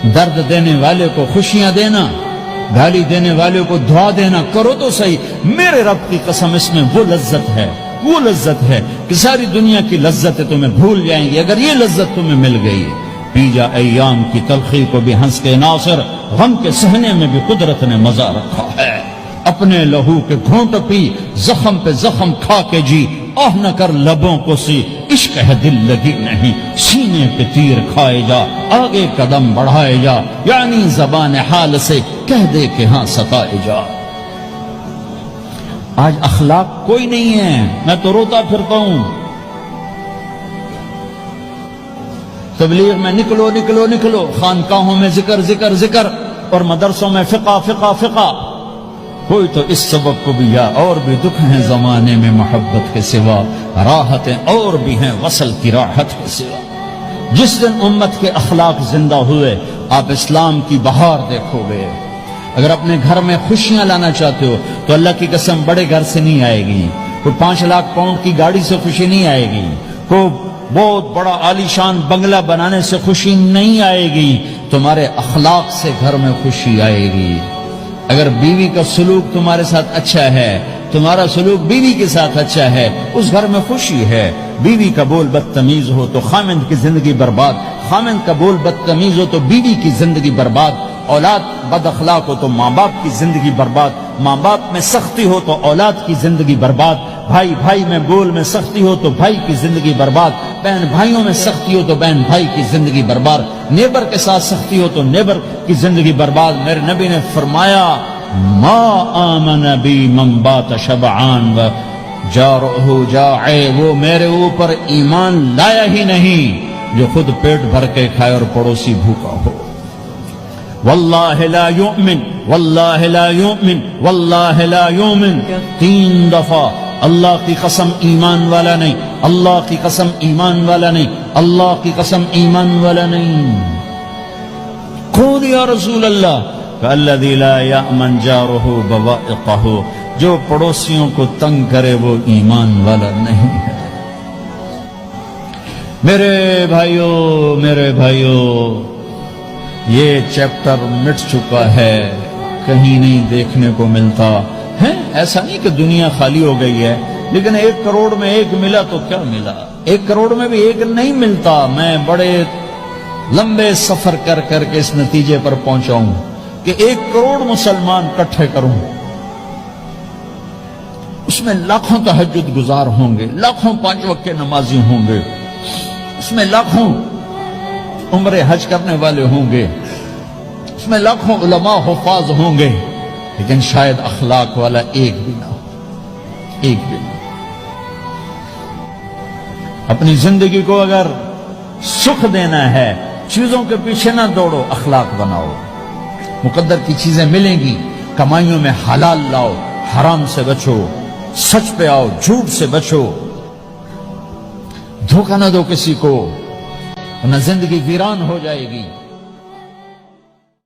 درد دینے والے کو خوشیاں دینا، گالی دینے والے کو دعا دینا، کرو تو صحیح۔ میرے رب کی قسم اس میں وہ لذت ہے کہ ساری دنیا کی لذتیں تمہیں بھول جائیں گی اگر یہ لذت تمہیں مل گئی۔ پی جا ایام کی تلخی کو بھی ہنس کے ناصر، غم کے سہنے میں بھی قدرت نے مزہ رکھا ہے۔ اپنے لہو کے گھونٹ پی، زخم پہ زخم کھا کے جی، آہ نہ کر لبوں کو سی، عشق ہے دل لگی نہیں، سینے پہ تیر کھائے جا، آگے قدم بڑھائے جا، یعنی زبان حال سے کہہ دے کہ ہاں ستائے جا۔ آج اخلاق کوئی نہیں ہے، میں تو روتا پھرتا ہوں۔ تبلیغ میں نکلو نکلو نکلو، خانقاہوں میں ذکر اور مدرسوں میں فقہ۔ کوئی تو اس سبب کو بھی، یا اور بھی دکھ ہیں زمانے میں محبت کے سوا، راحتیں اور بھی ہیں وصل کی راحت کے سوا۔ جس دن امت کے اخلاق زندہ ہوئے آپ اسلام کی بہار دیکھو گے۔ اگر اپنے گھر میں خوشیاں لانا چاہتے ہو تو اللہ کی قسم بڑے گھر سے نہیں آئے گی، کوئی 5 لاکھ پاؤنڈ کی گاڑی سے خوشی نہیں آئے گی، کوئی بہت بڑا عالی شان بنگلہ بنانے سے خوشی نہیں آئے گی، تمہارے اخلاق سے گھر میں خوشی آئے گی۔ اگر بیوی کا سلوک تمہارے ساتھ اچھا ہے، تمہارا سلوک بیوی کے ساتھ اچھا ہے، اس گھر میں خوشی ہے۔ بیوی کا بول بدتمیز ہو تو خامند کی زندگی برباد، خامند کا بول بدتمیز ہو تو بیوی کی زندگی برباد، اولاد بد اخلاق ہو تو ماں باپ کی زندگی برباد، ماں باپ میں سختی ہو تو اولاد کی زندگی برباد، بھائی میں بول میں سختی ہو تو بھائی کی زندگی برباد، بہن بھائیوں میں سختی ہو تو بہن بھائی کی زندگی برباد، نیبر کے ساتھ سختی ہو تو نیبر کی زندگی برباد۔ میرے نبی نے فرمایا ما آمن بی من بات شبعان و جارہ جاعے، وہ میرے اوپر ایمان لایا ہی نہیں جو خود پیٹ بھر کے کھائے اور پڑوسی بھوکا ہو۔ واللہ لا یؤمن، واللہ لا یؤمن، واللہ لا یؤمن، 3 دفعہ اللہ کی قسم ایمان والا نہیں، اللہ کی قسم ایمان والا نہیں، اللہ کی قسم ایمان والا نہیں۔ کون یا رسول اللہ؟ الذی لا یأمن جارہ بوائقہ، جو پڑوسیوں کو تنگ کرے وہ ایمان والا نہیں ہے۔ میرے بھائیو یہ چیپٹر مٹ چکا ہے، کہیں نہیں دیکھنے کو ملتا ہے۔ ایسا نہیں کہ دنیا خالی ہو گئی ہے، لیکن 1 کروڑ میں 1 ملا تو کیا ملا، 1 کروڑ میں بھی 1 نہیں ملتا۔ میں بڑے لمبے سفر کر کے اس نتیجے پر پہنچا ہوں کہ 1 کروڑ مسلمان کٹھے کروں، اس میں لاکھوں تہجد گزار ہوں گے، لاکھوں 5 وقت کے نمازی ہوں گے، اس میں لاکھوں عمرہ حج کرنے والے ہوں گے، اس میں لاکھوں علماء حفاظ ہوں گے، لیکن شاید اخلاق والا ایک بھی نہ ہو، ایک بھی نہ ہو۔ اپنی زندگی کو اگر سکھ دینا ہے، چیزوں کے پیچھے نہ دوڑو، اخلاق بناؤ۔ مقدر کی چیزیں ملیں گی، کمائیوں میں حلال لاؤ، حرام سے بچو، سچ پہ آؤ، جھوٹ سے بچو، دھوکہ نہ دو کسی کو، ورنہ زندگی ویران ہو جائے گی۔